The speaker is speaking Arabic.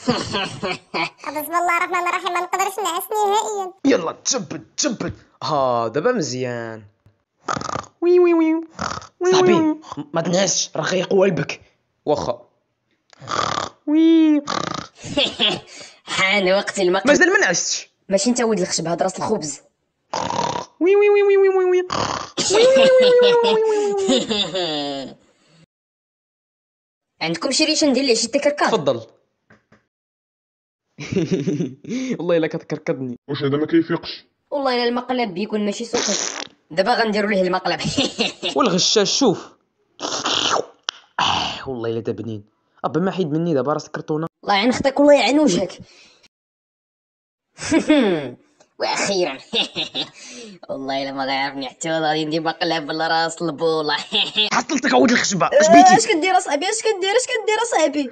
بسم الله الرحمن الرحيم، ما نقدرش نعس نهائيا. يلا تثبت دابا مزيان. وي وي وي صاحبي ما تنعسش، راه غيقوى قلبك. واخا. وي حان وقت المقلب. مازال ما نعستش. ماشي انت ولد الخشب، هاد راس الخبز. وي وي وي وي وي وي عندكم شي ريشه ندير ليه شي تكركار؟ تفضل. والله الا كتكركضني. واش هذا ما كيفيقش؟ والله الا المقلب بيكون ماشي سخن. دابا غنديروا ليه المقلب. والغشاش شوف. والله الا دا بنين. ابا ما حيد مني دابا راس الكرتونه. الله يعين خطيك والله يعين وجهك. واخيرا. والله الا ما غيعرفني حتى هو، غادي ندير مقلب بالراس البوله. حصلتك عود الخشبه، اش بيتي؟ اش كدير اصاحبي؟ اش كدير اصاحبي؟